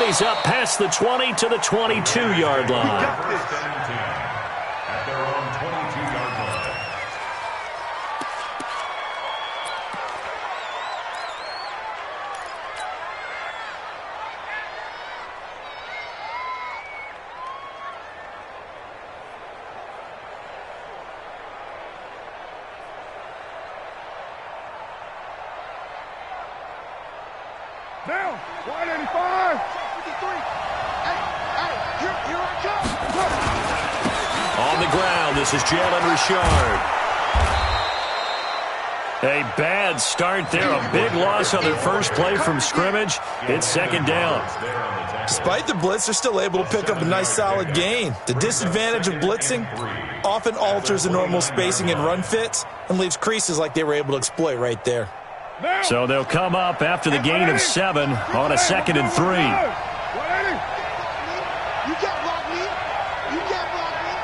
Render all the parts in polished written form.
plays up past the 20 to the 22-yard line. Down, 185. 53. Hey, here I come. On the ground, this is Jalen Richard. A bad start there, a big loss on their first play from scrimmage. It's second down. Despite the blitz, they're still able to pick up a nice solid gain. The disadvantage of blitzing often alters the normal spacing and run fits and leaves creases like they were able to exploit right there. So they'll come up after the gain of 7 on a 2nd and 3. You can't block me. You can't block me.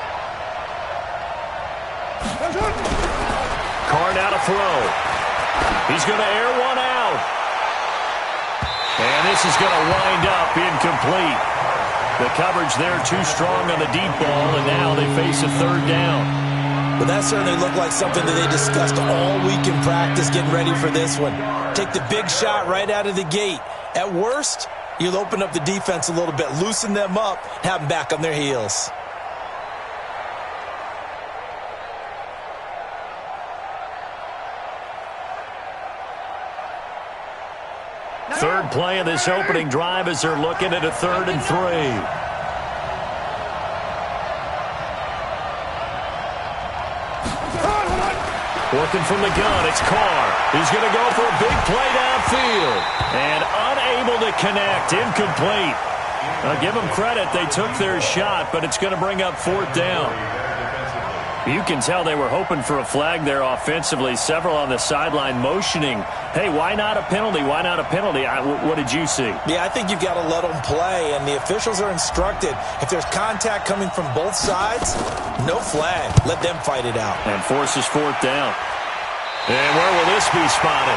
Carr now to throw. He's going to air one out. And this is going to wind up incomplete. The coverage there too strong on the deep ball, and now they face a third down. But that certainly looked like something that they discussed all week in practice getting ready for this one. Take the big shot right out of the gate. At worst, you'll open up the defense a little bit, loosen them up, have them back on their heels. Third play of this opening drive as they're looking at a 3rd and 3. Working from the gun, it's Carr. He's going to go for a big play downfield. And unable to connect, incomplete. Give them credit, they took their shot, but it's going to bring up 4th down. You can tell they were hoping for a flag there offensively. Several on the sideline motioning, hey, why not a penalty? Why not a penalty? What did you see? Yeah, I think you've got to let them play, and the officials are instructed. If there's contact coming from both sides, no flag. Let them fight it out. And forces 4th down. And where will this be spotted?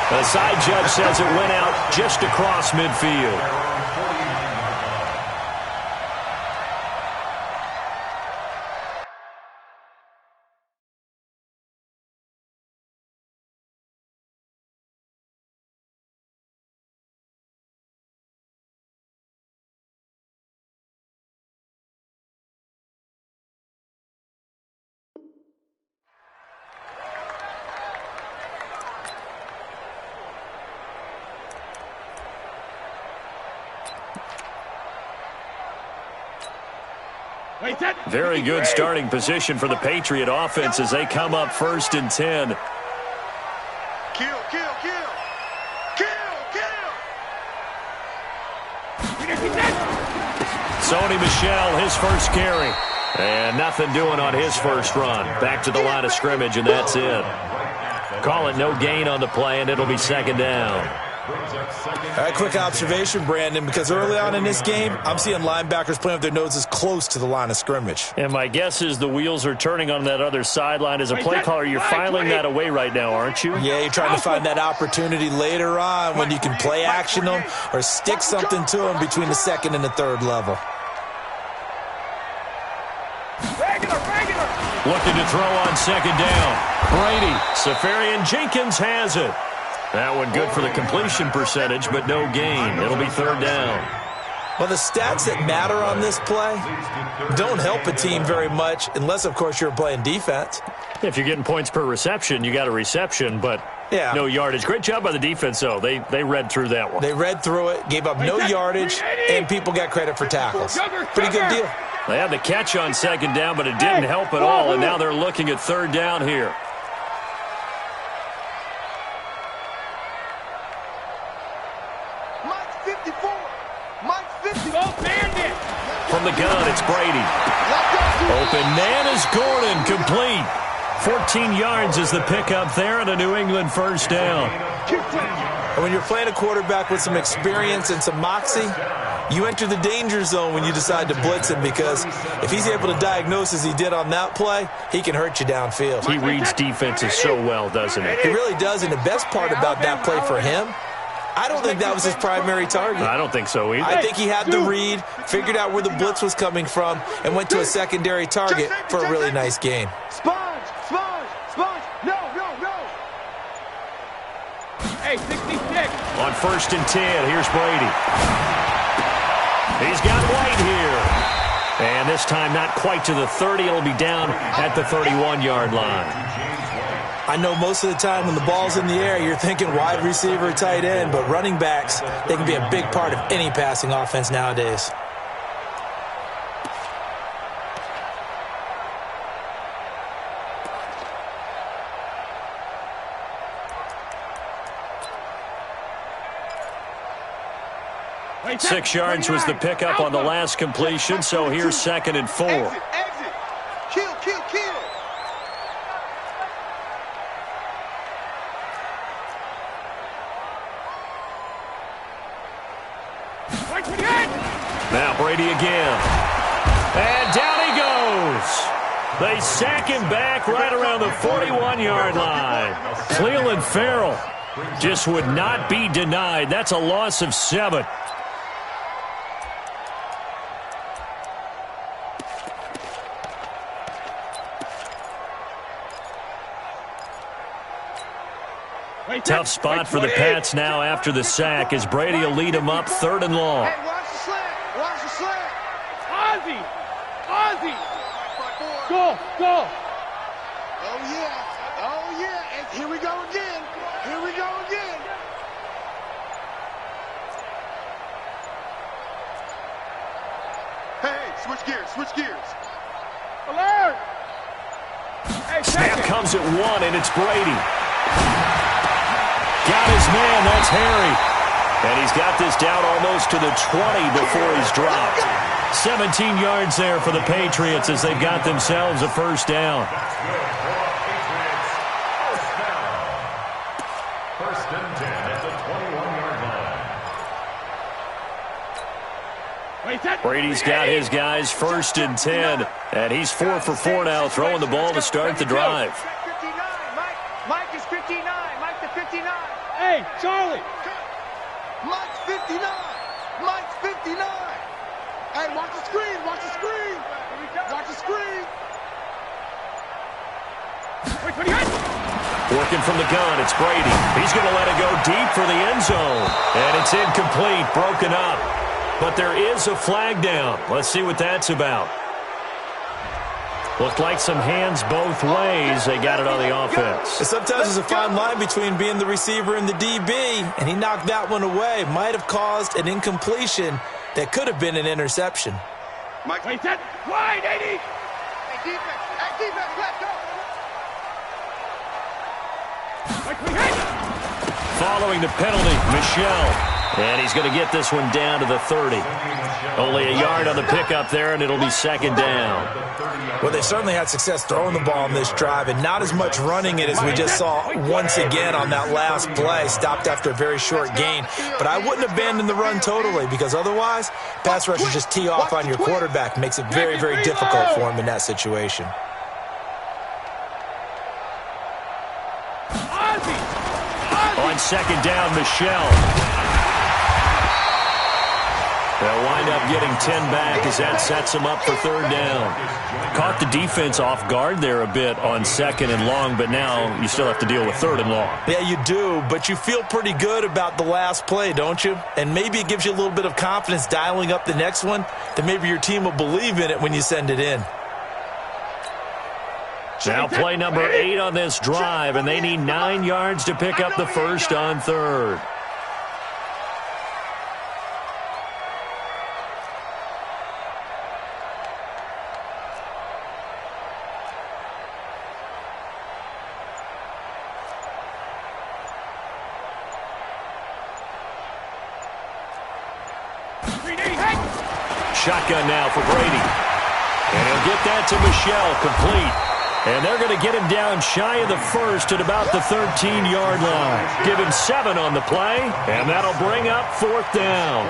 The side judge says it went out just across midfield. Very good starting position for the Patriot offense as they come up 1st and 10. Kill, kill, kill. Kill, kill. Sony Michel, his first carry. And nothing doing on his first run. Back to the line of scrimmage, and that's it. Call it no gain on the play, and it'll be 2nd down. All right, quick observation, Brandon, because early on in this game, I'm seeing linebackers playing with their noses close to the line of scrimmage. And my guess is the wheels are turning on that other sideline. As a play caller, you're filing that away right now, aren't you? Yeah, you're trying to find that opportunity later on when you can play action them or stick something to them between the 2nd and the 3rd level. Looking to throw on 2nd down. Brady, Safarian Jenkins has it. That one good for the completion percentage, but no gain. It'll be 3rd down. Well, the stats that matter on this play don't help a team very much unless, of course, you're playing defense. If you're getting points per reception, you got a reception, but no yardage. Great job by the defense, though. They read through that one. They read through it, gave up no yardage, and people got credit for tackles. Pretty good deal. They had the catch on 2nd down, but it didn't help at all, and now they're looking at 3rd down here. From the gun, it's Brady. Open man is Gordon, complete. 14 yards is the pickup there and a New England 1st down. And when you're playing a quarterback with some experience and some moxie, you enter the danger zone when you decide to blitz him, because if he's able to diagnose as he did on that play, he can hurt you downfield. He reads defenses so well, doesn't he? He really does, and the best part about that play for him I don't think that was his primary target. I don't think so either. I think he had the read, figured out where the blitz was coming from, and went to a secondary target for a really nice gain. Sponge, sponge, sponge. No, no, no. Hey, 66. On 1st and 10, here's Brady. He's got White here. And this time not quite to the 30. It'll be down at the 31-yard line. I know most of the time when the ball's in the air, you're thinking wide receiver, tight end, but running backs, they can be a big part of any passing offense nowadays. Wait, 6 yards was the pickup on the last completion, so here's 2nd and 4. Exit, exit. Kill, kill, kill. Now Brady again. And down he goes. They sack him back right around the 41-yard line. Cleveland Farrell just would not be denied. That's a loss of 7. Tough spot for the Pats now after the sack as Brady will lead them up 3rd and long. Hey, watch the slant. Watch the slant. Ozzy. Ozzy. Go, go. Oh, yeah. Oh, yeah. And here we go again. Here we go again. Hey, switch gears. Switch gears. Alert. Hey, Snap comes at 1, and it's Brady. Got his man, that's Harry. And he's got this down almost to the 20 before he's dropped. 17 yards there for the Patriots as they've got themselves a 1st down. First and 10 at the 21-yard line. Brady's got his guys 1st and 10. And he's 4 for 4 now, throwing the ball to start the drive. Mike is 59. Mike the 59. Hey, Charlie. Mike's 59. Mike's 59. Hey, watch the screen. Watch the screen. Watch the screen. Working from the gun, it's Brady. He's going to let it go deep for the end zone. And it's incomplete, broken up. But there is a flag down. Let's see what that's about. Looked like some hands both ways. They got it on the offense. Sometimes there's a fine line between being the receiver and the DB, and he knocked that one away. Might have caused an incompletion that could have been an interception. Mike, wait, that wide, 80. Hey, defense, let's go. Following the penalty, Michelle. And he's going to get this one down to the 30. Only a yard on the pickup there, and it'll be 2nd down. Well, they certainly had success throwing the ball in this drive, and not as much running it as we just saw once again on that last play. Stopped after a very short gain. But I wouldn't abandon the run totally, because otherwise, pass rushers just tee off on your quarterback. Makes it very, very difficult for him in that situation. On 2nd down, Michelle. They'll wind up getting 10 back as that sets them up for 3rd down. Caught the defense off guard there a bit on 2nd and long, but now you still have to deal with 3rd and long. Yeah, you do, but you feel pretty good about the last play, don't you? And maybe it gives you a little bit of confidence dialing up the next one, that maybe your team will believe in it when you send it in. Now play number 8 on this drive, and they need 9 yards to pick up the 1st on 3rd. Shotgun now for Brady. And he'll get that to Michelle, complete. And they're going to get him down shy of the first at about the 13-yard line. Give him 7 on the play, and that'll bring up 4th down.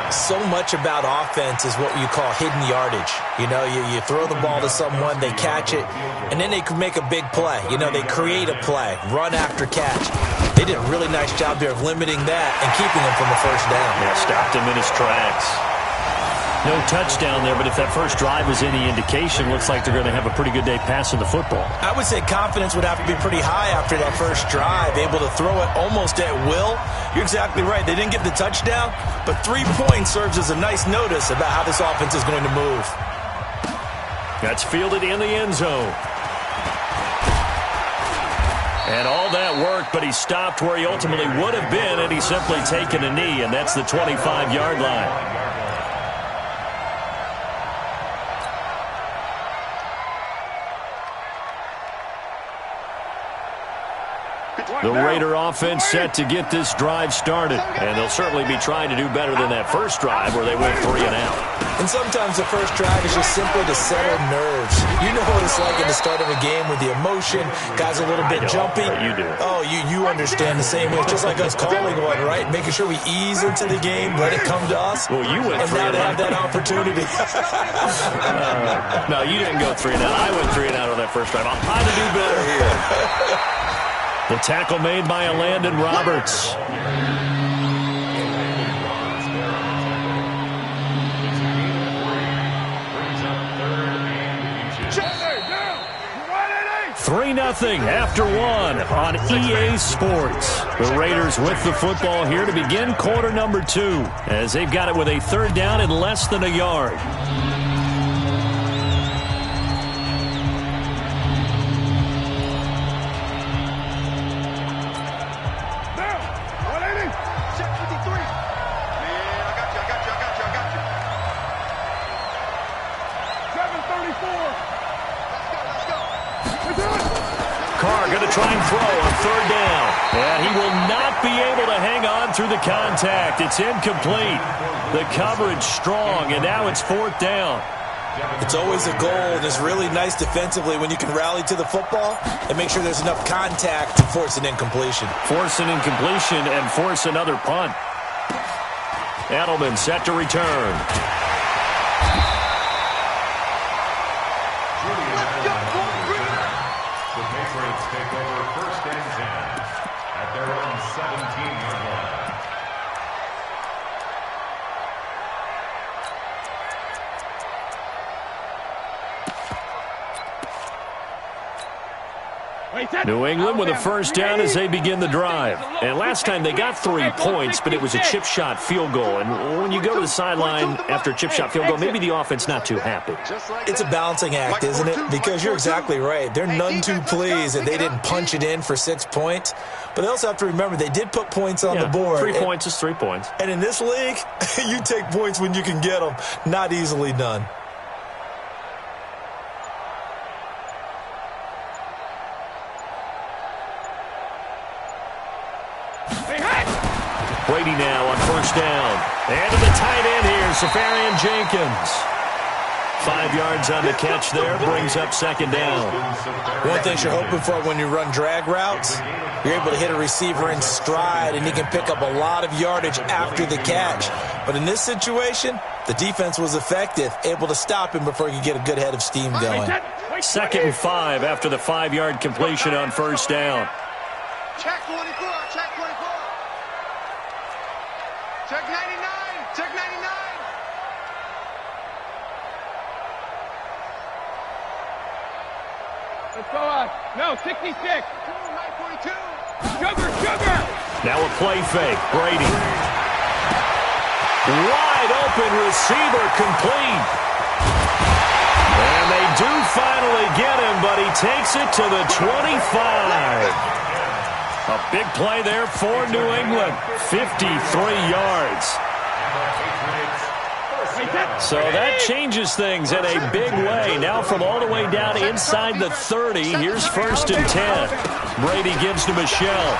So much about offense is what you call hidden yardage. You know, you throw the ball to someone, they catch it, and then they can make a big play. You know, they create a play, run after catch. They did a really nice job there of limiting that and keeping him from the first down. Yeah, stopped him in his tracks. No touchdown there, but if that first drive is any indication, looks like they're going to have a pretty good day passing the football. I would say confidence would have to be pretty high after that first drive, able to throw it almost at will. You're exactly right. They didn't get the touchdown, but 3 points serves as a nice notice about how this offense is going to move. That's fielded in the end zone. And all that worked, but he stopped where he ultimately would have been, and he's simply taken a knee, and that's the 25-yard line. The Raider offense set to get this drive started, and they'll certainly be trying to do better than that first drive where they went 3 and out. And sometimes the first drive is just simply to settle nerves. You know what it's like at the start of a game with the emotion, guys a little bit jumpy. You do. Oh, you understand the same way. It's just like us calling one, right? Making sure we ease into the game, let it come to us. Well, you went 3 and and now they have that opportunity. No, you didn't go 3 and out. I went 3 and out on that first drive. I'll try to do better here. The tackle made by Landon Roberts. Three 3-0 after 1 on EA Sports. The Raiders with the football here to begin quarter number 2 as they've got it with a 3rd down and less than a yard. Try and throw on 3rd down. And he will not be able to hang on through the contact. It's incomplete. The coverage strong, and now it's 4th down. It's always a goal, and it's really nice defensively when you can rally to the football and make sure there's enough contact to force an incompletion. Force an incompletion and force another punt. Edelman set to return. Take over 1st and 10 at their own 17-yard line. New England with a 1st down as they begin the drive. And last time they got 3 points, but it was a chip shot field goal. And when you go to the sideline after a chip shot field goal, maybe the offense not too happy. It's a balancing act, isn't it? Because you're exactly right. They're none too pleased that they didn't punch it in for 6 points. But they also have to remember they did put points on the board. 3 points is 3 points. And in this league, you take points when you can get them. Not easily done. Brady now on 1st down. And to the tight end here, Safarian Jenkins. 5 yards on the catch there, brings up 2nd down. One thing you're hoping for when you run drag routes, you're able to hit a receiver in stride, and he can pick up a lot of yardage after the catch. But in this situation, the defense was effective, able to stop him before he could get a good head of steam going. 2nd and 5 after the 5-yard completion on 1st down. Check 24, check 24. Check 99, check 99. Let's go no, 66. 942. Sugar. Now a play fake. Brady. Wide open receiver complete. And they do finally get him, but he takes it to the 25. A big play there for New England. 53 yards. So that changes things in a big way. Now from all the way down inside the 30, here's 1st and 10. Brady gives to Michelle.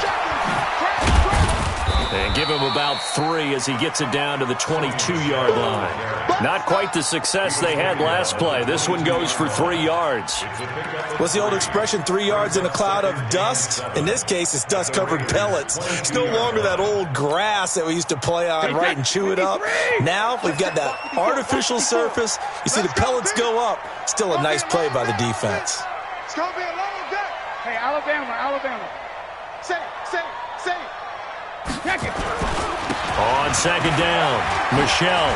And give him about 3 as he gets it down to the 22-yard line. Not quite the success they had last play. This one goes for 3 yards. What's the old expression, 3 yards in a cloud of dust? In this case, it's dust-covered pellets. It's no longer that old grass that we used to play on, right, and chew it up. Now we've got that artificial surface. You see the pellets go up. Still a nice play by the defense. It's going to be a long day. Hey, Alabama. Say. Check it. On second down, Michelle.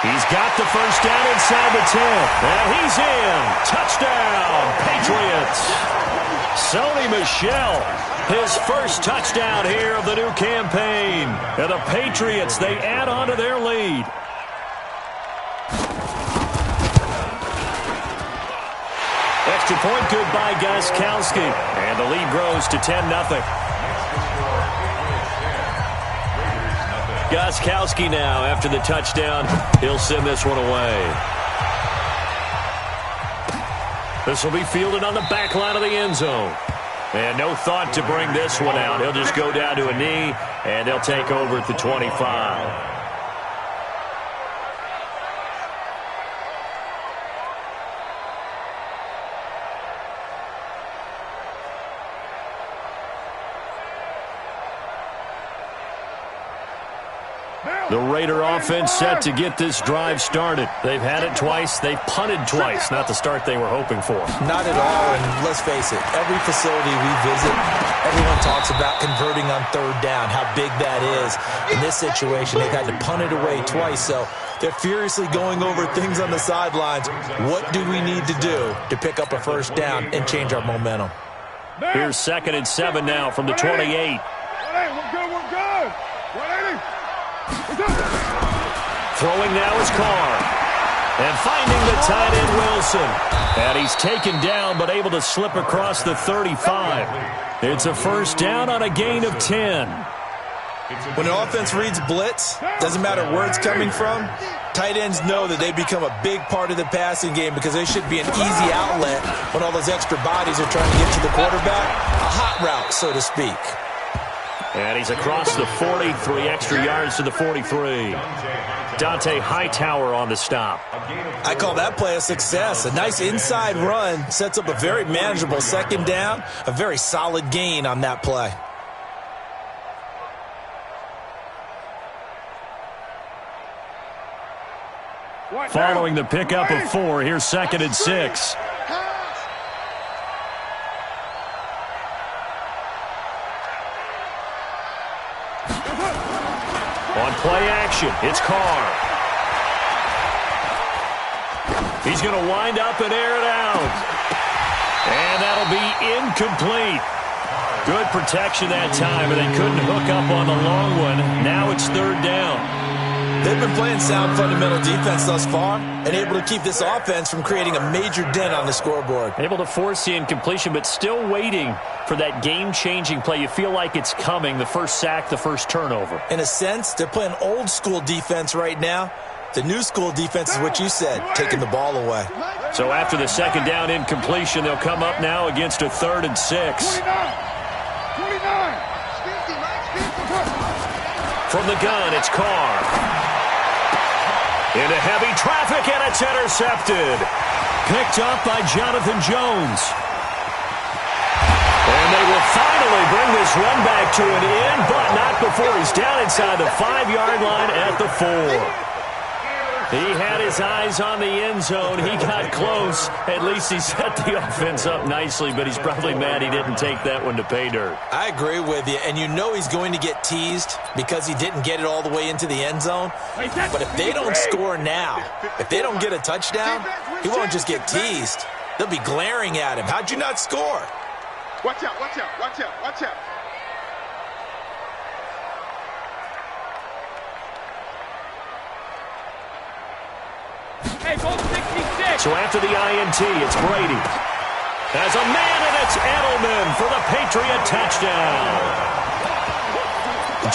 He's got the first down inside the 10. And he's in. Touchdown, Patriots. Sony Michel, his first touchdown here of the new campaign. And the Patriots, they add on to their lead. Extra point good by Gostkowski. And the lead grows to 10-0. Gostkowski now, after the touchdown, he'll send this one away. This will be fielded on the back line of the end zone. And no thought to bring this one out. He'll just go down to a knee, and they'll take over at the 25. The Raider offense set to get this drive started. They've had it twice. They've punted twice. Not the start they were hoping for. Not at all, and let's face it, every facility we visit, everyone talks about converting on third down, how big that is. In this situation, they've had to punt it away twice, so they're furiously going over things on the sidelines. What do we need to do to pick up a first down and change our momentum? Here's 2nd and 7 now from the 28. We're good. 180. Throwing now is Carr. And finding the tight end Wilson. And he's taken down but able to slip across the 35. It's a first down on a gain of 10. When an offense reads blitz, doesn't matter where it's coming from, tight ends know that they become a big part of the passing game because they should be an easy outlet when all those extra bodies are trying to get to the quarterback. A hot route, so to speak. And he's across the 40, 3 extra yards to the 43. Dante Hightower on the stop. I call that play a success. A nice inside run sets up a very manageable second down, a very solid gain on that play. Following the pickup of 4, here's 2nd and 6. On play action, it's Carr. He's going to wind up and air it out. And that'll be incomplete. Good protection that time, but they couldn't hook up on the long one. Now it's 3rd down. They've been playing sound fundamental defense thus far and able to keep this offense from creating a major dent on the scoreboard. Able to force the incompletion, but still waiting for that game-changing play. You feel like it's coming, the first sack, the first turnover. In a sense, they're playing old-school defense right now. The new school defense is what you said, taking the ball away. So after the 2nd down incompletion, they'll come up now against a 3rd and 6. 29. From the gun, it's Carr. Into heavy traffic, and it's intercepted. Picked up by Jonathan Jones. And they will finally bring this run back to an end, but not before he's down inside the 5-yard line at the 4. He had his eyes on the end zone. He got close. At least he set the offense up nicely, but he's probably mad he didn't take that one to pay dirt. I agree with you, and you know he's going to get teased because he didn't get it all the way into the end zone. But if they don't score now, if they don't get a touchdown, he won't just get teased. They'll be glaring at him. How'd you not score? Watch out. Hey, goal 66. So after the INT, it's Brady. As a man, and it's Edelman for the Patriot touchdown.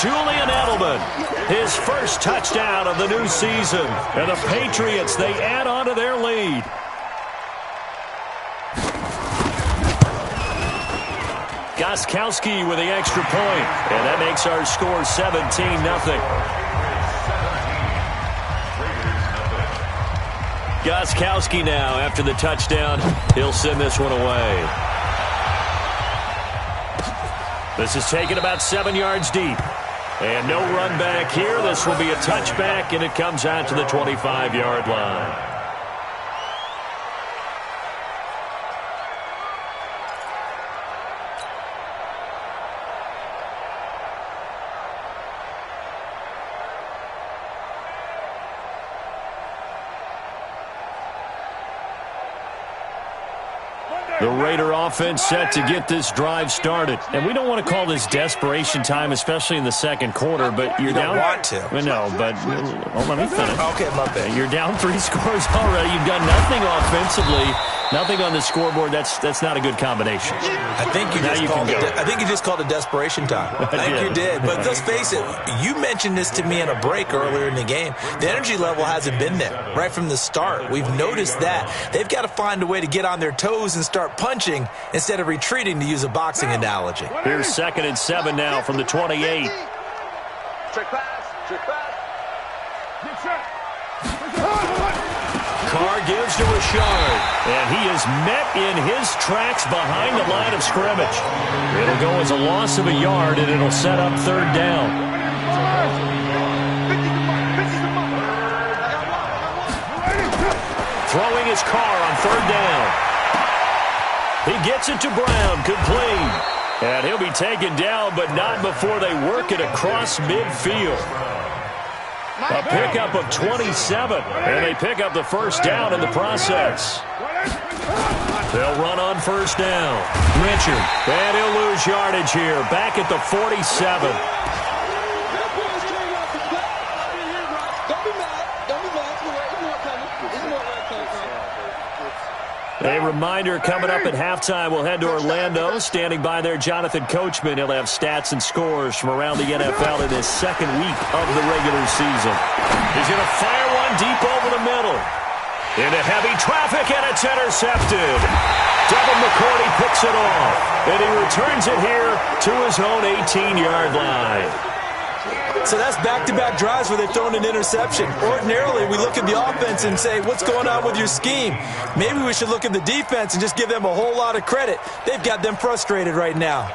Julian Edelman, his first touchdown of the new season. And the Patriots, they add on to their lead. Gostkowski with the extra point, and that makes our score 17-0. Gostkowski now, after the touchdown, he'll send this one away. This is taken about 7 yards deep. And no run back here. This will be a touchback, and it comes out to the 25-yard line. The Raider offense set to get this drive started. And we don't want to call this desperation time, especially in the second quarter, but you're down. You don't want to. No, but let me finish. Okay, my bad. You're down 3 scores already. You've done nothing offensively, nothing on the scoreboard. That's not a good combination. I think you just called it desperation time. I think you did. But let's face it, you mentioned this to me in a break earlier in the game. The energy level hasn't been there right from the start. We've noticed that. They've got to find a way to get on their toes and start punching instead of retreating, to use a boxing analogy. Here's 2nd and 7 now from the 28. Check pass. Carr gives to Rashard, and he is met in his tracks behind the line of scrimmage. It'll go as a loss of a yard, and it'll set up 3rd down. Throwing his Carr on 3rd down. He gets it to Brown, complete. And he'll be taken down, but not before they work it across midfield. A pickup of 27, and they pick up the 1st down in the process. They'll run on 1st down. Richard, and he'll lose yardage here, back at the 47. A reminder, coming up at halftime, we'll head to Orlando. Standing by there, Jonathan Coachman. He'll have stats and scores from around the NFL in his 2nd week of the regular season. He's going to fire one deep over the middle. Into heavy traffic, and it's intercepted. Devin McCourty picks it off, and he returns it here to his own 18-yard line. So that's back-to-back drives where they've thrown an interception. Ordinarily, we look at the offense and say, what's going on with your scheme? Maybe we should look at the defense and just give them a whole lot of credit. They've got them frustrated right now.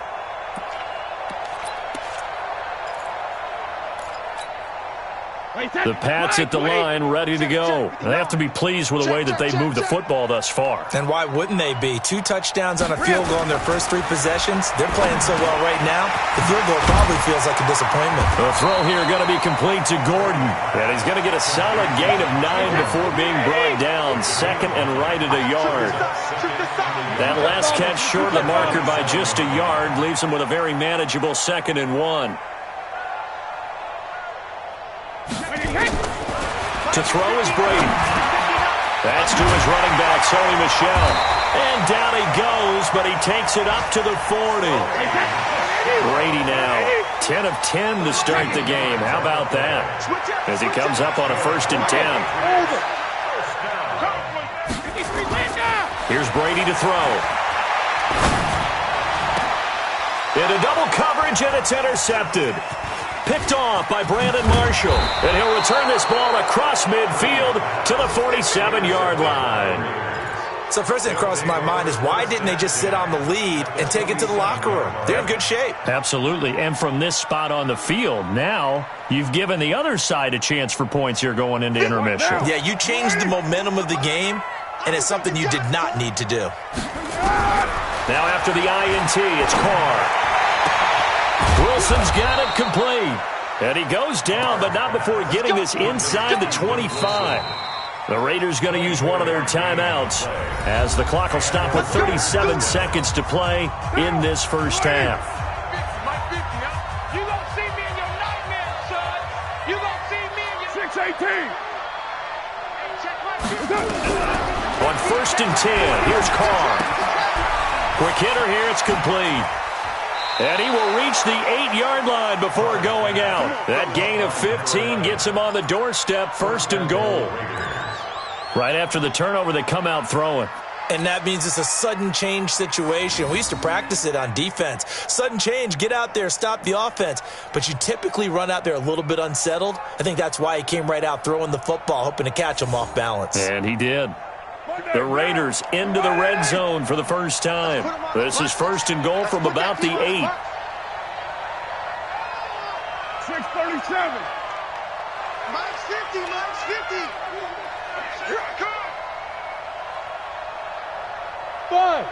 The Pats at the line, ready to go. They have to be pleased with the way that they've moved the football thus far. And why wouldn't they be? 2 touchdowns on a field goal in their first 3 possessions. They're playing so well right now, the field goal probably feels like a disappointment. The throw here going to be complete to Gordon. And he's going to get a solid gain of 9 before being brought down. 2nd and right at a yard. That last catch short of the marker by just a yard leaves him with a very manageable 2nd and 1. To throw is Brady. That's to his running back, Sony Michel. And down he goes, but he takes it up to the 40. Brady now, 10 of 10 to start the game. How about that? As he comes up on a 1st and 10. Here's Brady to throw. Into double coverage, and it's intercepted. Picked off by Brandon Marshall. And he'll return this ball across midfield to the 47-yard line. So first thing that crosses my mind is, why didn't they just sit on the lead and take it to the locker room? They're in good shape. Absolutely. And from this spot on the field, now you've given the other side a chance for points here going into intermission. Yeah, you changed the momentum of the game, and it's something you did not need to do. Now after the INT, it's Carr. Wilson's got it complete. And he goes down, but not before getting this inside the 25. The Raiders going to use one of their timeouts as the clock will stop with 37 seconds to play in this first half. You gonna see me in your nightmare, son. You gonna see me in your 618. On 1st and 10, here's Carr. Quick hitter here, it's complete. And he will reach the 8-yard line before going out. That gain of 15 gets him on the doorstep, 1st and goal. Right after the turnover, they come out throwing. And that means it's a sudden change situation. We used to practice it on defense. Sudden change, get out there, stop the offense. But you typically run out there a little bit unsettled. I think that's why he came right out throwing the football, hoping to catch him off balance. And he did. The Raiders into the red zone for the first time. This is first and goal from about the 8. 6:37. Mike's 50, Mike's 50. Here I come. 5.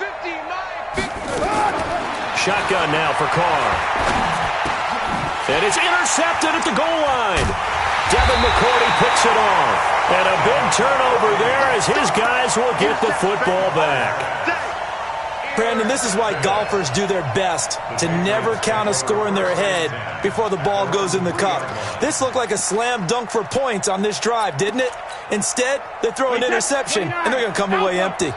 50, Mike, 50. Shotgun now for Carr. And it's intercepted at the goal line. Devin McCourty picks it off. And a big turnover there as his guys will get the football back. Brandon, this is why golfers do their best to never count a score in their head before the ball goes in the cup. This looked like a slam dunk for points on this drive, didn't it? Instead, they throw an interception, and they're going to come away empty. Hey,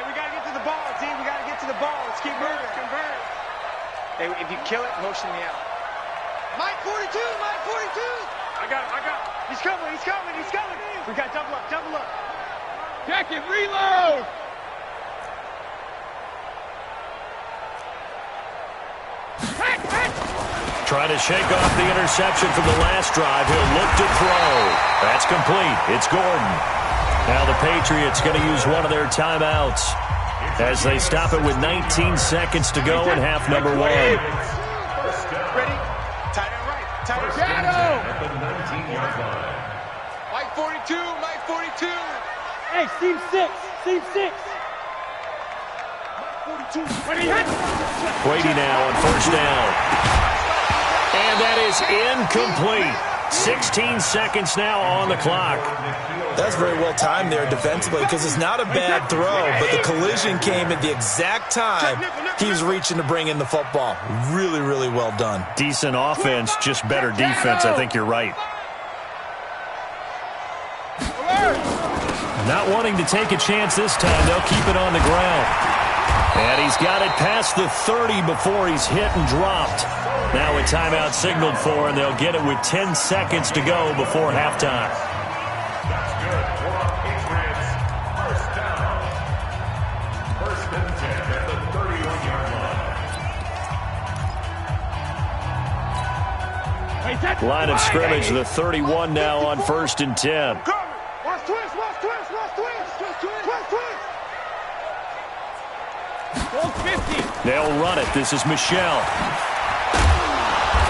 we got to get to the ball, team. We got to get to the ball. Let's keep moving. Convert. Hey, if you kill it, motion me out. Mike 42, Mike 42. I got him. He's coming. We got double up. Check it, reload. Trying to shake off the interception from the last drive. He'll look to throw. That's complete. It's Gordon. Now the Patriots going to use one of their timeouts as they stop it with 19 seconds to go in half number 1. Ready? Tight end right. Tight end shadow. At the 19-yard line. Mike 42, Mike 42. Hey, seam 6. Brady now on first down. And that is incomplete. 16 seconds now on the clock. That's very well timed there defensively because it's not a bad throw, but the collision came at the exact time he was reaching to bring in the football. Really, really well done. Decent offense, just better defense. I think you're right. Not wanting to take a chance this time. They'll keep it on the ground. And he's got it past the 30 before he's hit and dropped. Now a timeout signaled for, and they'll get it with 10 seconds to go before halftime. That's good for Patriots. First down. First and 10 at the 31-yard line. Line of scrimmage, the 31 now on first and 10. Watch twist. They'll run it. This is Michelle.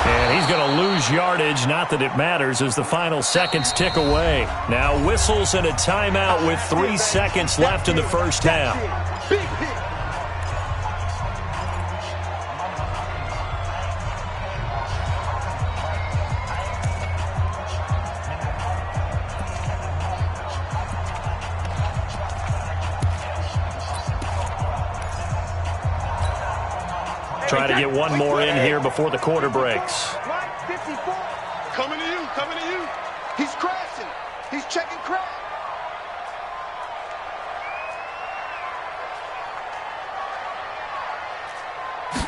And he's going to lose yardage. Not that it matters as the final seconds tick away. Now whistles and a timeout with 3 seconds left in the first half. Big hit. Try to get one more in here before the quarter breaks. Mike 54. Coming to you. He's crashing. He's checking crash.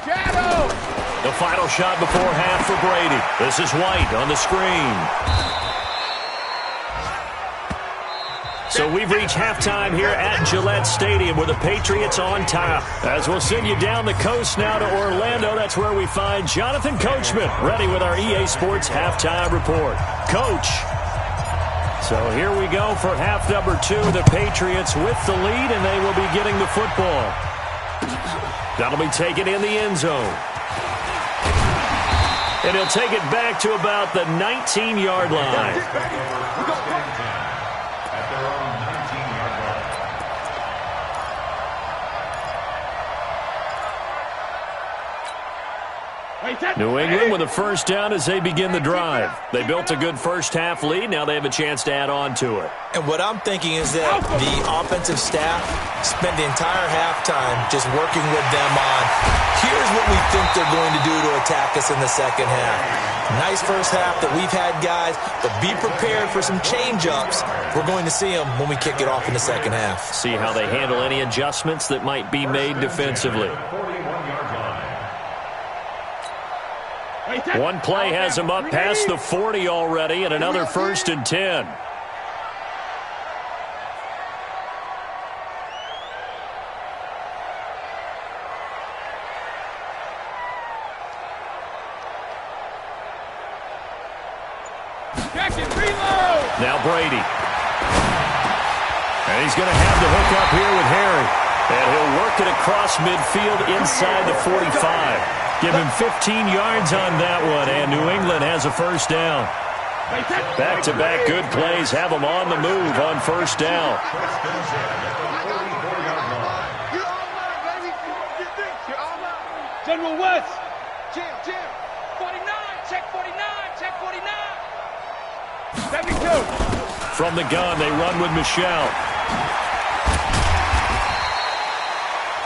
Shadow. The final shot before half for Brady. This is White on the screen. So we've reached halftime here at Gillette Stadium with the Patriots on top. As we'll send you down the coast now to Orlando, that's where we find Jonathan Coachman ready with our EA Sports halftime report. Coach. So here we go for half number 2. The Patriots with the lead, and they will be getting the football. That'll be taken in the end zone. And he'll take it back to about the 19-yard line. New England with a first down as they begin the drive. They built a good first-half lead. Now they have a chance to add on to it. And what I'm thinking is that the offensive staff spent the entire halftime just working with them on, here's what we think they're going to do to attack us in the second half. Nice first half that we've had, guys, but be prepared for some change-ups. We're going to see them when we kick it off in the second half. See how they handle any adjustments that might be made defensively. One play has him up past the 40 already, and another first and 10. Now Brady. And he's going to have the hook up here with Harry. And he'll work it across midfield inside the 45. Give him 15 yards on that one, and New England has a first down. Back-to-back good plays have them on the move on first down. General West. Jim. 49, check 49, check 49. 72. From the gun, they run with Michelle.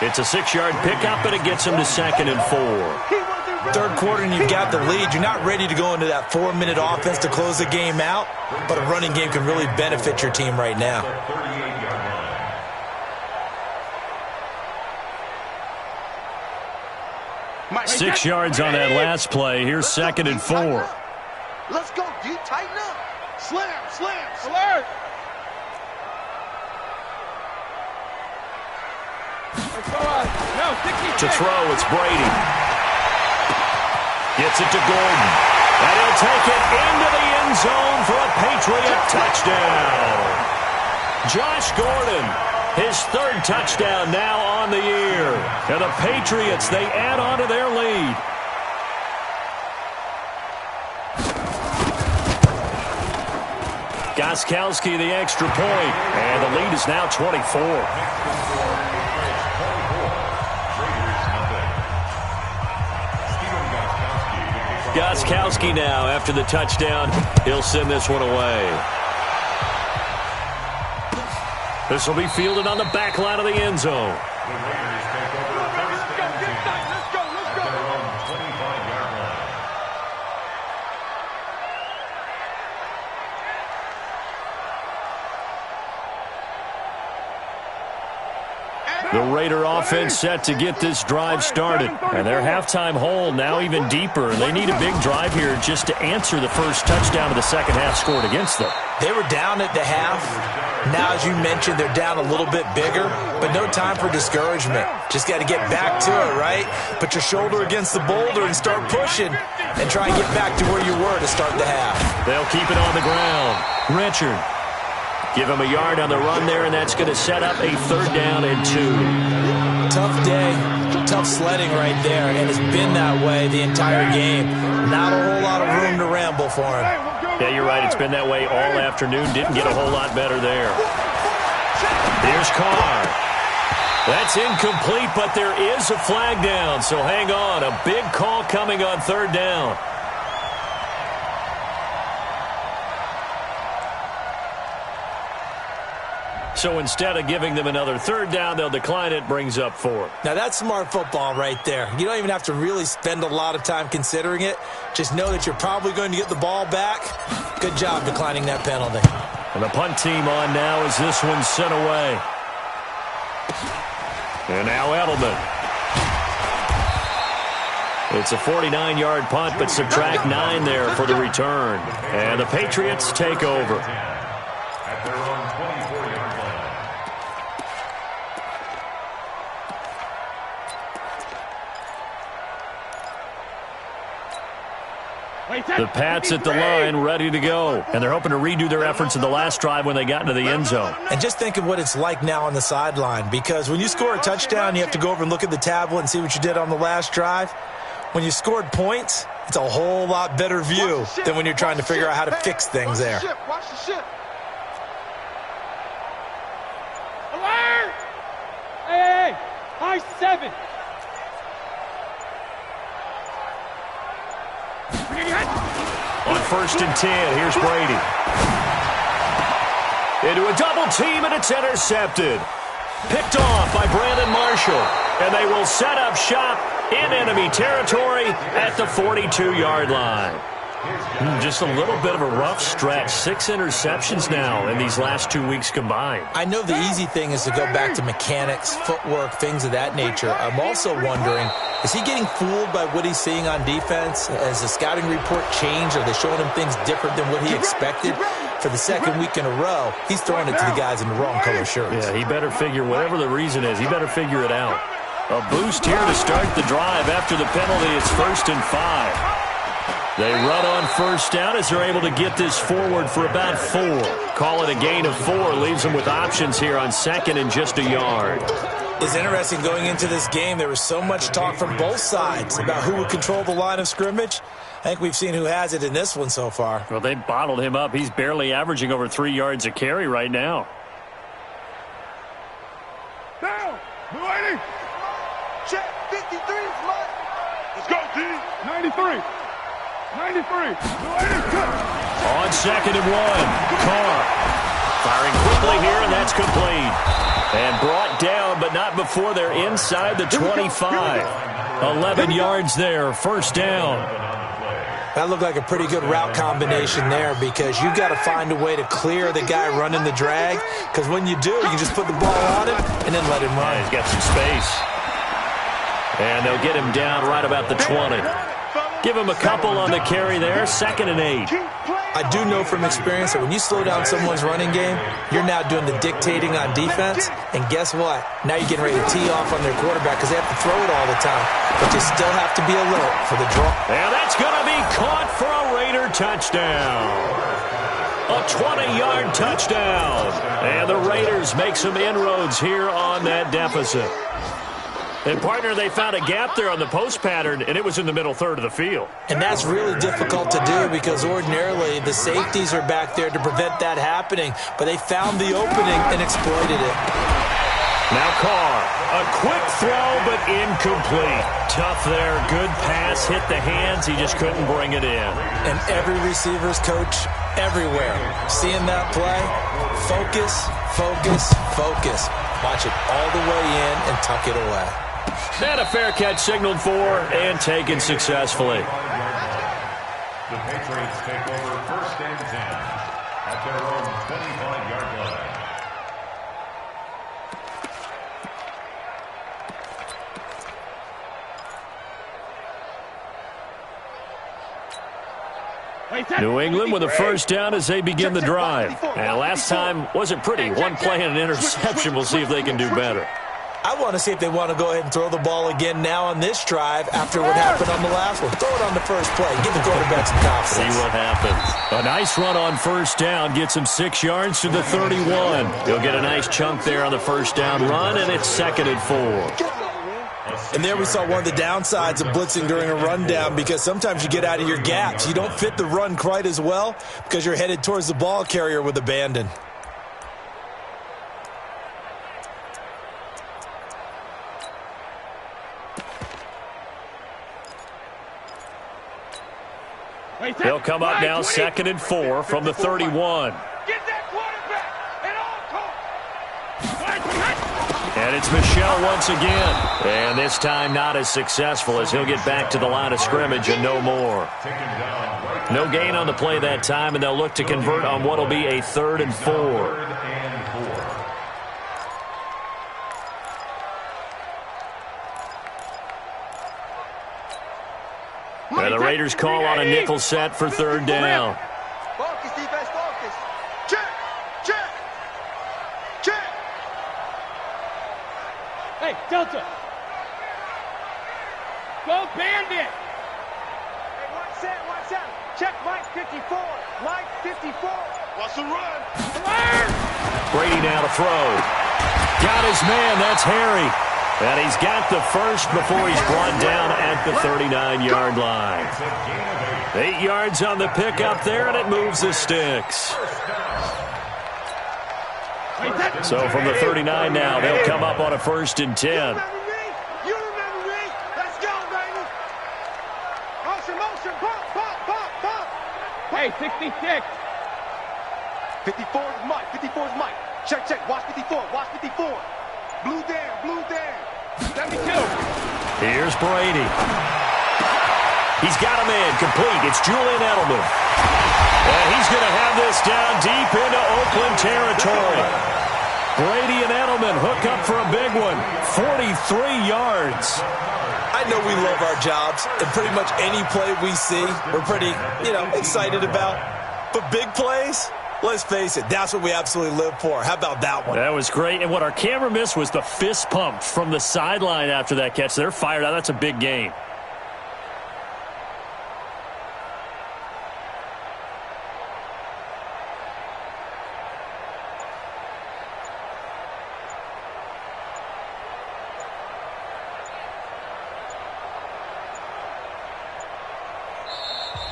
It's a 6-yard pickup, and it gets him to 2nd and 4. Third quarter, and you've got the lead. You're not ready to go into that 4-minute offense to close the game out, but a running game can really benefit your team right now. Mike, 6 yards on that last play. Here's 2nd and 4. Let's go, D. Tighten up. Slam. Alert. To throw, it's Brady. Gets it to Gordon. And he'll take it into the end zone for a Patriot touchdown. Josh Gordon, his 3rd touchdown now on the year. And the Patriots, they add on to their lead. Gostkowski the extra point, and the lead is now 24. Gostkowski now, after the touchdown, he'll send this one away. This will be fielded on the back line of the end zone. The Raider offense set to get this drive started. And their halftime hole now even deeper. And they need a big drive here just to answer the first touchdown of the second half scored against them. They were down at the half. Now, as you mentioned, they're down a little bit bigger, but no time for discouragement. Just got to get back to it, right? Put your shoulder against the boulder and start pushing and try and get back to where you were to start the half. They'll keep it on the ground. Richard. Give him a yard on the run there, and that's going to set up a 3rd down and 2. Tough day, tough sledding right there, and it's been that way the entire game. Not a whole lot of room to ramble for him. Yeah, you're right. It's been that way all afternoon. Didn't get a whole lot better there. Here's Carr. That's incomplete, but there is a flag down, so hang on. A big call coming on 3rd down. So instead of giving them another 3rd down, they'll decline it, brings up 4. Now, that's smart football right there. You don't even have to really spend a lot of time considering it. Just know that you're probably going to get the ball back. Good job declining that penalty. And the punt team on now as this one's sent away. And now Edelman. It's a 49-yard punt, but subtract 9 there for the return. And the Patriots take over. At their own 24-yard line. The Pats at the line, ready to go. And they're hoping to redo their efforts in the last drive when they got into the end zone. And just think of what it's like now on the sideline, because when you score a touchdown, you have to go over and look at the tablet and see what you did on the last drive. When you scored points, it's a whole lot better view than when you're trying to figure out how to fix things there. Watch the ship. Alert! Hey, high 7. On 1st and 10, here's Brady. Into a double team, and it's intercepted. Picked off by Brandon Marshall. And they will set up shop in enemy territory at the 42-yard line. Just a little bit of a rough stretch. 6 interceptions now in these last 2 weeks combined. I know the easy thing is to go back to mechanics, footwork, things of that nature. I'm also wondering, is he getting fooled by what he's seeing on defense? Has the scouting report changed? Are they showing him things different than what he expected? For the 2nd week in a row, he's throwing it to the guys in the wrong color shirts. Yeah, he better figure, whatever the reason is, he better figure it out. A boost here to start the drive after the penalty. It's 1st and 5. They run on first down as they're able to get this forward for about 4. Call it a gain of 4. Leaves them with options here on second and just a yard. It's interesting going into this game. There was so much talk from both sides about who would control the line of scrimmage. I think we've seen who has it in this one so far. Well, they bottled him up. He's barely averaging over 3 yards a carry right now. Down. Blue 80. Check 53 is mine. Let's go, D. 93. 93. Blue 80. Cut. On second and 1. Carr firing quickly here, and that's complete. And brought down, but not before they're inside the 25. 11 yards there, first down. That looked like a pretty good route combination there because you got to find a way to clear the guy running the drag, because when you do, you can just put the ball on him and then let him run. Yeah, he's got some space. And they'll get him down right about the 20. Give him a couple on the carry there, second and 8. I do know from experience that when you slow down someone's running game, you're now doing the dictating on defense, and guess what? Now you're getting ready to tee off on their quarterback because they have to throw it all the time, but you still have to be alert for the draw. And that's going to be caught for a Raider touchdown. A 20-yard touchdown. And the Raiders make some inroads here on that deficit. And, partner, they found a gap there on the post pattern, and it was in the middle third of the field. And that's really difficult to do because ordinarily the safeties are back there to prevent that happening, but they found the opening and exploited it. Now Carr, a quick throw but incomplete. Tough there, good pass, hit the hands, he just couldn't bring it in. And every receiver's coach everywhere, seeing that play, focus, focus, focus. Watch it all the way in and tuck it away. And a fair catch signaled for and taken successfully. The Patriots take over first and 10 at their own 25-yard line. New England with a first down as they begin the drive. And last time wasn't pretty. One play and an interception. We'll see if they can do better. I want to see if they want to go ahead and throw the ball again now on this drive after what happened on the last one. Throw it on the first play. Give the quarterback some confidence. See what happens. A nice run on first down. Gets him 6 yards to the 31. He'll get a nice chunk there on the first down run, and it's second and 4. And there we saw one of the downsides of blitzing during a rundown because sometimes you get out of your gaps. You don't fit the run quite as well because you're headed towards the ball carrier with abandon. He'll come up now, second and 4 from the 31. Get that quarterback at all costs. And it's Michel once again. And this time not as successful as he'll get back to the line of scrimmage and no more. No gain on the play that time, and they'll look to convert on what will be a 3rd and 4. And the Raiders call on a nickel set for 3rd down. Focus, defense, focus. Check, check, check. Hey, Delta. Go Bandit. Hey, watch out. Check Mike 54. Mike 54. Watch the run. Alert! Brady now to throw. Got his man. That's Harry. And he's got the first before he's brought down at the 39-yard line. 8 yards on the pickup there, and it moves the sticks. So from the 39 now, they'll come up on a 1st and 10. You remember me? Let's go, baby. Motion, pop. Hey, 66. 54 is Mike, 54 is Mike. Check, watch 54. Blue down. 72. Here's Brady. He's got a man complete. It's Julian Edelman. And he's going to have this down deep into Oakland territory. Brady and Edelman hook up for a big one. 43 yards. I know we love our jobs, and pretty much any play we see, we're pretty, excited about. But big plays, let's face it, that's what we absolutely live for. How about that one? That was great. And what our camera missed was the fist pump from the sideline after that catch. They're fired out. That's a big game.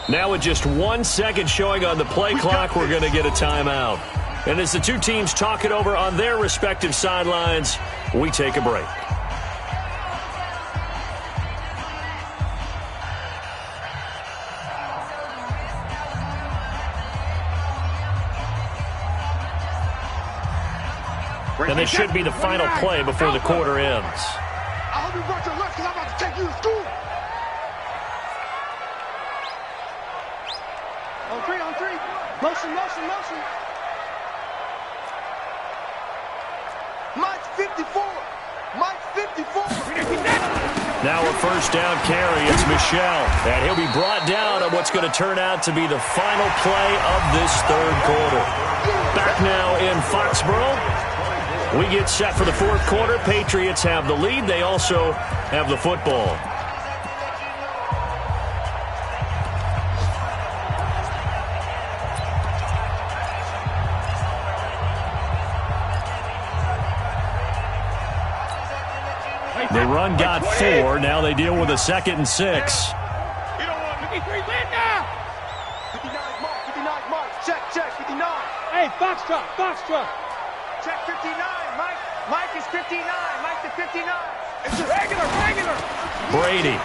Now with just 1 second showing on the play clock, we're going to get a timeout. And as the two teams talk it over on their respective sidelines, we take a break. And this should be the final play before the quarter ends. I hope you brought your lunch because I'm about to take you to school. On three. Motion. Mike's 54. Now a first down carry. It's Michelle. And he'll be brought down on what's going to turn out to be the final play of this third quarter. Back now in Foxborough. We get set for the fourth quarter. Patriots have the lead. They also have the football. The run got 4. Now they deal with a 2nd and 6. You don't want 53 win now. 59 Mark. Check. 59. Hey, Foxtrot. Check 59, Mike. Mike is 59. Mike to 59. It's a regular. Brady.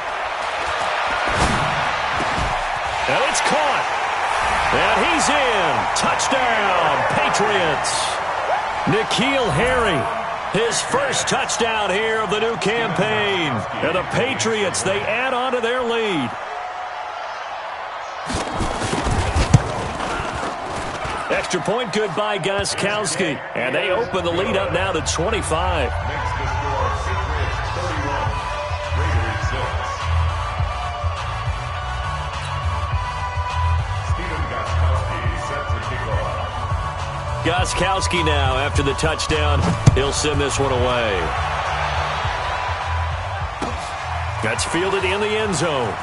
And it's caught. And he's in. Touchdown, Patriots. N'Keal Harry. His first touchdown here of the new campaign. And the Patriots, they add on to their lead. Extra point good by Gostkowski. And they open the lead up now to 25. Makes the score Patriots 31, Raiders 6. Steven Gostkowski set to kick off. Gostkowski now after the touchdown. He'll send this one away. That's fielded in the end zone.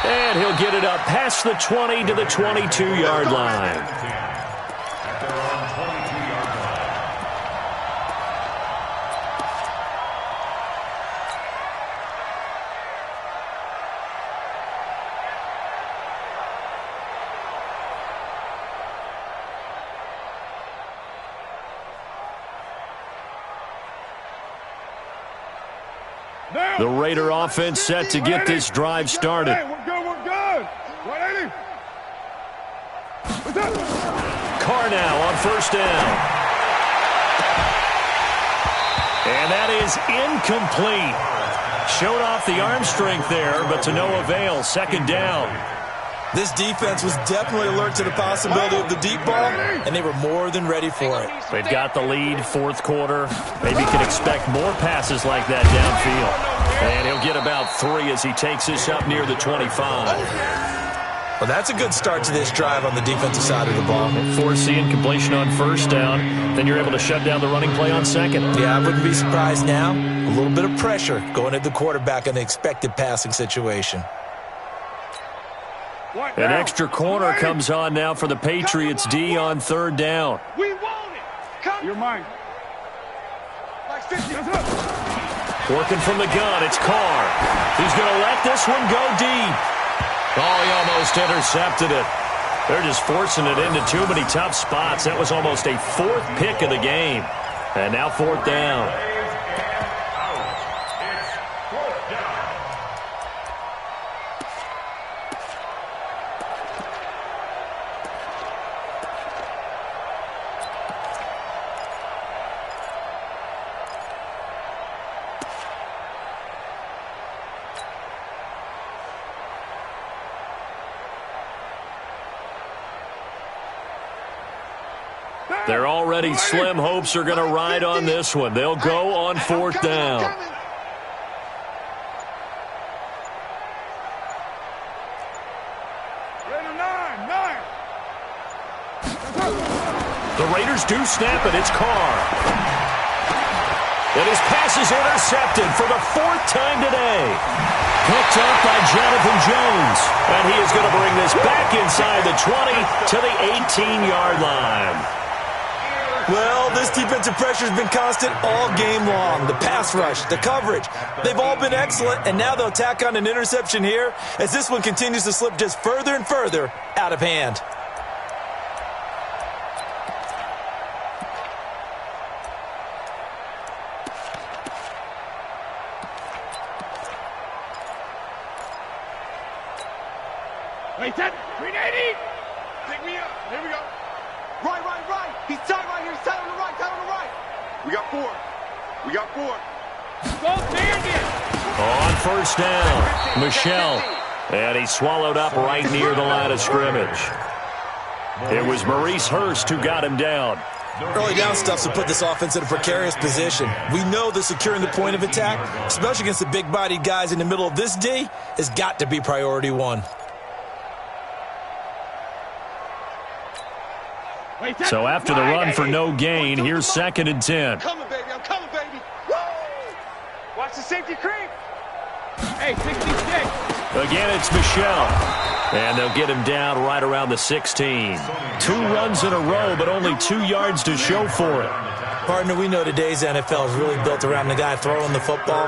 And he'll get it up past the 20 to the 22-yard line. At their own 22-yard line. The Raider offense set to get this drive started. Hey, we're good. 180. Carr now on first down. And that is incomplete. Showed off the arm strength there, but to no avail. Second down. This defense was definitely alert to the possibility of the deep ball, and they were more than ready for it. They've got the lead, fourth quarter. Maybe can expect more passes like that downfield. And he'll get about 3 as he takes this up near the 25. Well, that's a good start to this drive on the defensive side of the ball. Forcing completion on first down. Then you're able to shut down the running play on second. Yeah, I wouldn't be surprised now. A little bit of pressure going at the quarterback in the expected passing situation. An extra corner comes on now for the Patriots D on third down. We want it. Come. You're mine. Like 50. Working from the gun, it's Carr. He's going to let this one go deep. Oh, he almost intercepted it. They're just forcing it into too many tough spots. That was almost a 4th pick of the game. And now 4th down. They're already slim hopes are going to ride on this one. They'll go on 4th down. The Raiders do snap it. It's Carr. And his pass is intercepted for the 4th time today. Picked up by Jonathan Jones. And he is going to bring this back inside the 20 to the 18-yard line. Well, this defensive pressure has been constant all game long. The pass rush, the coverage, they've all been excellent, and now they'll tack on an interception here as this one continues to slip just further and further out of hand. Wait, that 380. Pick me up. Here we go. Right. He's tight right here. He's tight on the right. We got 4. Go Bandit. On first down, Michelle. And he swallowed up right near the line of scrimmage. It was Maurice Hurst who got him down. Early down stuffs will put this offense in a precarious position. We know that securing the point of attack, especially against the big-bodied guys in the middle of this D, has got to be priority one. So after the run for no gain, here's 2nd and 10. I'm coming, baby. Woo! Watch the safety creep. Hey, 66. Again, it's Michelle. And they'll get him down right around the 16. 2 runs in a row, but only 2 yards to show for it. Partner, we know today's NFL is really built around the guy throwing the football.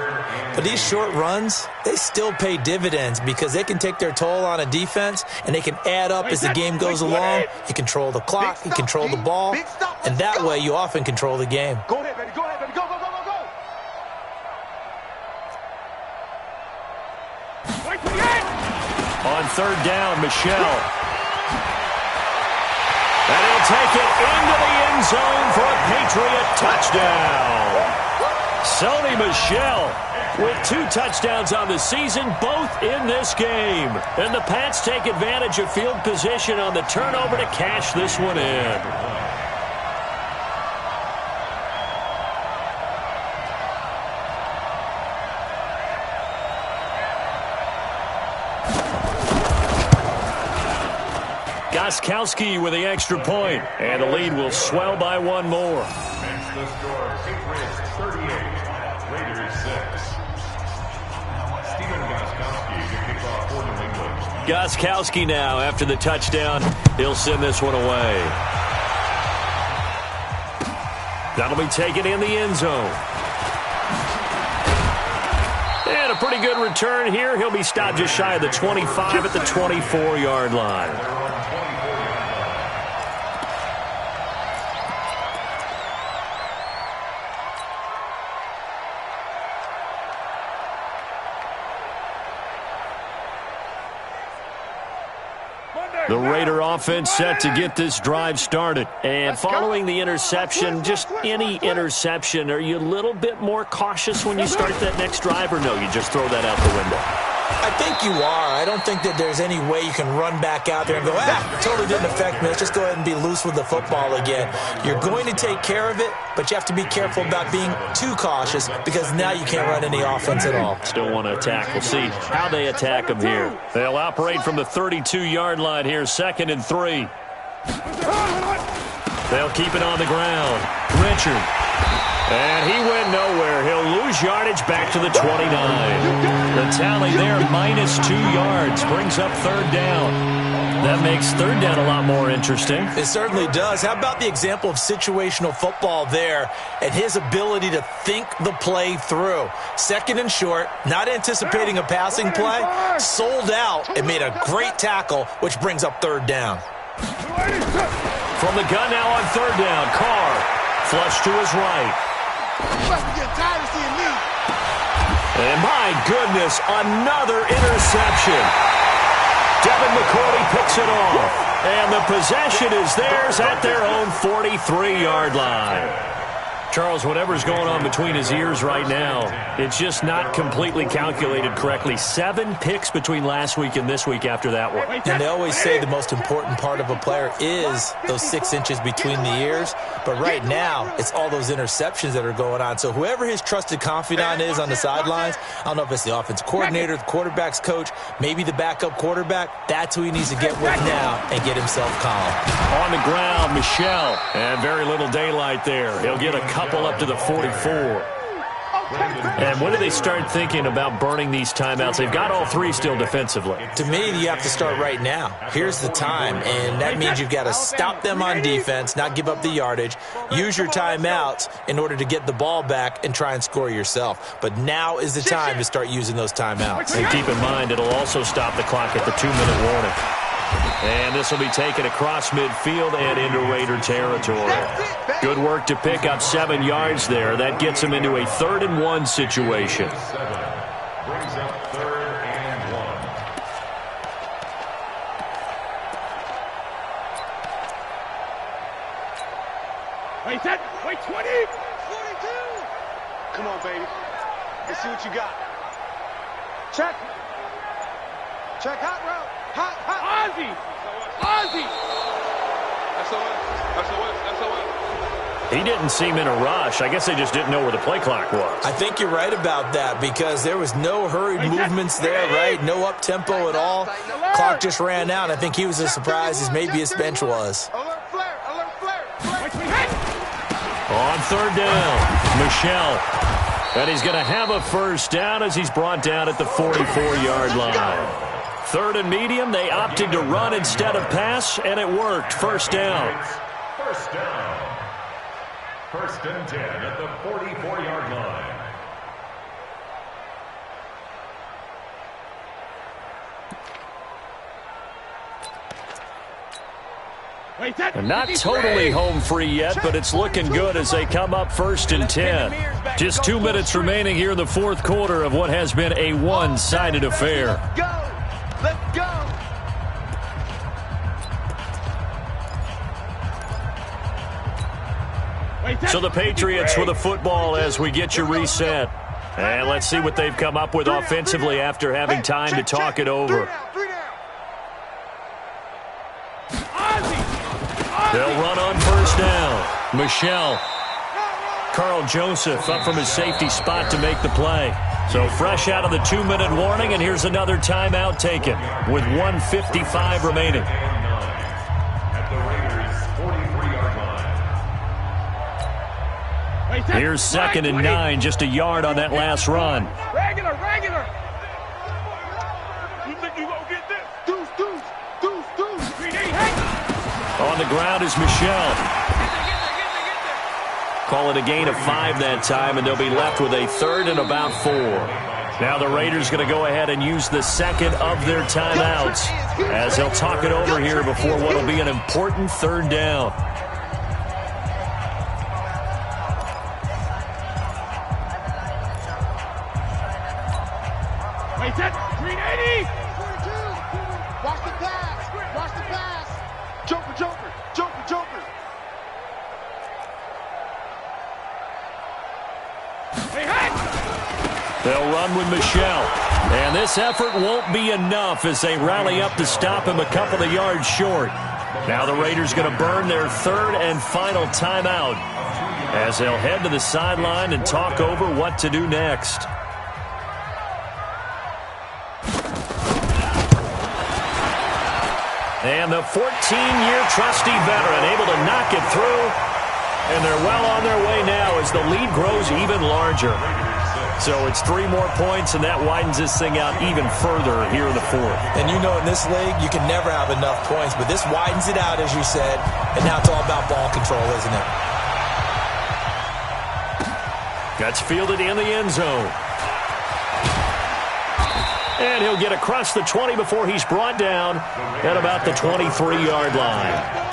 But these short runs, they still pay dividends because they can take their toll on a defense, and they can add up as the game goes along. You control the clock, you control the ball, and that way you often control the game. Go ahead, baby. Go. On 3rd down, Michelle. And he'll take it into the end zone for a Patriot touchdown. Sony Michel with 2 touchdowns on the season, both in this game. And the Pats take advantage of field position on the turnover to cash this one in. Gostkowski with the extra point, and the lead will swell by 1 more. Makes the score Patriots 38, Raiders 6. Stephen Gostkowski to kick off for New England. Gostkowski now after the touchdown. He'll send this one away. That'll be taken in the end zone. And a pretty good return here. He'll be stopped just shy of the 25 at the 24-yard line. The Raider offense set to get this drive started. And following the interception, just any interception, are you a little bit more cautious when you start that next drive, or no, you just throw that out the window? I think you are. I don't think that there's any way you can run back out there and go, totally didn't affect me. Let's just go ahead and be loose with the football again. You're going to take care of it, but you have to be careful about being too cautious because now you can't run any offense at all. Still want to attack. We'll see how they attack them here. They'll operate from the 32-yard line here, 2nd and 3. They'll keep it on the ground. Richard. And he went nowhere. He'll lose yardage back to the 29. The tally there, -2 yards, brings up 3rd down. That makes 3rd down a lot more interesting. It certainly does. How about the example of situational football there and his ability to think the play through? 2nd and short, not anticipating a passing play, sold out and made a great tackle, which brings up 3rd down. From the gun now on 3rd down, Carr flush to his right. And my goodness, another interception. Devin McCourty picks it off. And the possession is theirs at their own 43-yard line. Charles, whatever's going on between his ears right now, it's just not completely calculated correctly. 7 picks between last week and this week after that one. And they always say the most important part of a player is those 6 inches between the ears. But right now, it's all those interceptions that are going on. So whoever his trusted confidant is on the sidelines, I don't know if it's the offensive coordinator, the quarterback's coach, maybe the backup quarterback, that's who he needs to get with now and get himself calm. On the ground, Michelle. And very little daylight there. He'll get a couple up to the 44. And when do they start thinking about burning these timeouts? They've got all three still defensively. To me, you have to start right now. Here's the time, and that means you've got to stop them on defense, not give up the yardage, use your timeouts in order to get the ball back and try and score yourself. But now is the time to start using those timeouts. And keep in mind, it'll also stop the clock at the 2-minute warning. And this will be taken across midfield and into Raider territory. Good work to pick up 7 yards there. That gets him into a 3rd and 1 situation. Brings up 3rd and 1. Wait, set. Wait, 20. 42. Come on, baby. Let's see what you got. Check. Check hot route. Hot. Ozzy. Ozzy. SOS. He didn't seem in a rush. I guess they just didn't know where the play clock was. I think you're right about that because there was no hurried movements there, right? No up-tempo at all. Clock just ran out. I think he was as surprised as maybe his bench was. Alert flare. Alert flare. On 3rd down, Michelle. And he's going to have a 1st down as he's brought down at the 44-yard line. 3rd and medium, they opted to run instead of pass, and it worked. 1st down. 1st down. 1st and 10 at the 44-yard line. And not totally home free yet, but it's looking good as they come up 1st and 10. Just 2 minutes remaining here in the 4th quarter of what has been a one-sided affair. Let's go. So the Patriots with the football as we get you reset. And let's see what they've come up with offensively after having time to talk it over. They'll run on 1st down. Michelle. Carl Joseph up from his safety spot to make the play. So fresh out of the 2-minute warning, and here's another timeout taken with 1:55 remaining. At the Raiders' 43-yard line. Here's 2nd and 9, just a yard on that last run. Regular. You think you gonna get this? Deuce. On the ground is Michelle. Call it a gain of 5 that time, and they'll be left with a 3rd and about 4. Now the Raiders going to go ahead and use the 2nd of their timeouts as they'll talk it over here before what will be an important 3rd down. Wait, set. 380. 42. Watch the pass. Joker. They'll run with Michelle. And this effort won't be enough as they rally up to stop him a couple of yards short. Now the Raiders going to burn their 3rd and final timeout as they'll head to the sideline and talk over what to do next. And the 14-year trusty veteran able to knock it through. And they're well on their way now as the lead grows even larger. So it's 3 more points, and that widens this thing out even further here in the 4th. And you know in this league, you can never have enough points, but this widens it out, as you said, and now it's all about ball control, isn't it? That's fielded in the end zone. And he'll get across the 20 before he's brought down at about the 23-yard line.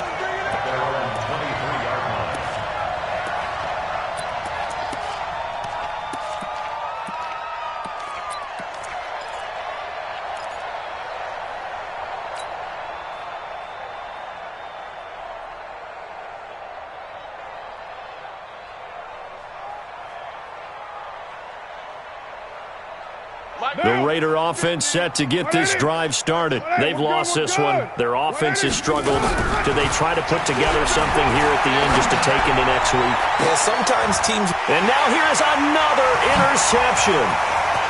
The Raider offense set to get this drive started. They've lost this one. Their offense has struggled. Do they try to put together something here at the end just to take into next week? Yeah, sometimes teams... And now here's another interception.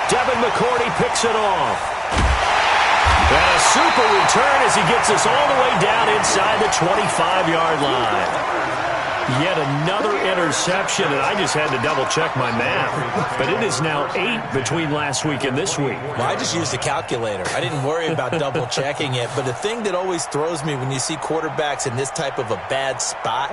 Devin McCourty picks it off. And a super return as he gets us all the way down inside the 25-yard line. Yet another interception, and I just had to double-check my math. But it is now 8 between last week and this week. Well, I just used a calculator. I didn't worry about double-checking it. But the thing that always throws me when you see quarterbacks in this type of a bad spot,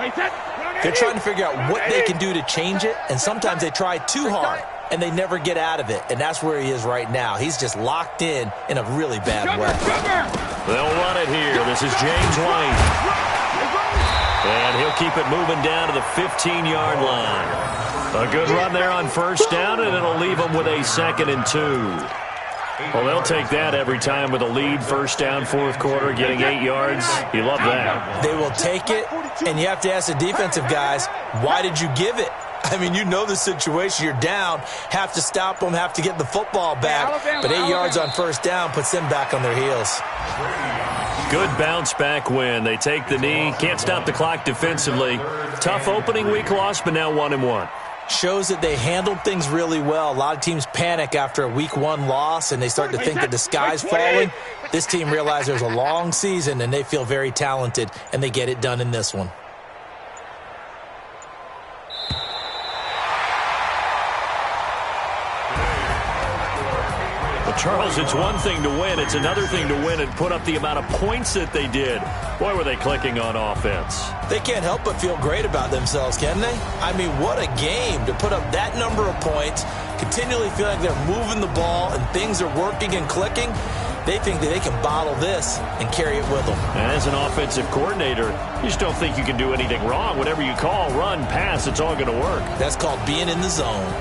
they're trying to figure out what they can do to change it, and sometimes they try too hard, and they never get out of it. And that's where he is right now. He's just locked in a really bad way. They'll run it here. This is James White. And he'll keep it moving down to the 15-yard line. A good run there on first down, and it'll leave them with a 2nd and 2. Well, they'll take that every time with a lead, first down, fourth quarter, getting 8 yards. You love that. They will take it, and you have to ask the defensive guys, why did you give it? I mean, you know the situation. You're down, have to stop them, have to get the football back. But 8 yards on first down puts them back on their heels. Good bounce-back win. They take the knee. Can't stop the clock defensively. Tough opening week loss, but now 1-1. Shows that they handled things really well. A lot of teams panic after a week 1 loss, and they start to think that the sky's falling. This team realized there's a long season, and they feel very talented, and they get it done in this one. Charles, it's one thing to win. It's another thing to win and put up the amount of points that they did. Boy, were they clicking on offense. They can't help but feel great about themselves, can they? I mean, what a game to put up that number of points, continually feel like they're moving the ball and things are working and clicking. They think that they can bottle this and carry it with them. And as an offensive coordinator, you just don't think you can do anything wrong. Whatever you call, run, pass, it's all going to work. That's called being in the zone.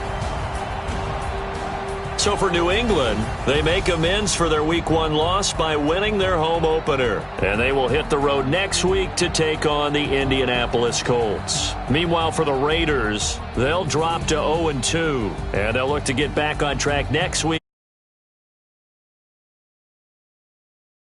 So for New England, they make amends for their Week 1 loss by winning their home opener. And they will hit the road next week to take on the Indianapolis Colts. Meanwhile, for the Raiders, they'll drop to 0-2. And they'll look to get back on track next week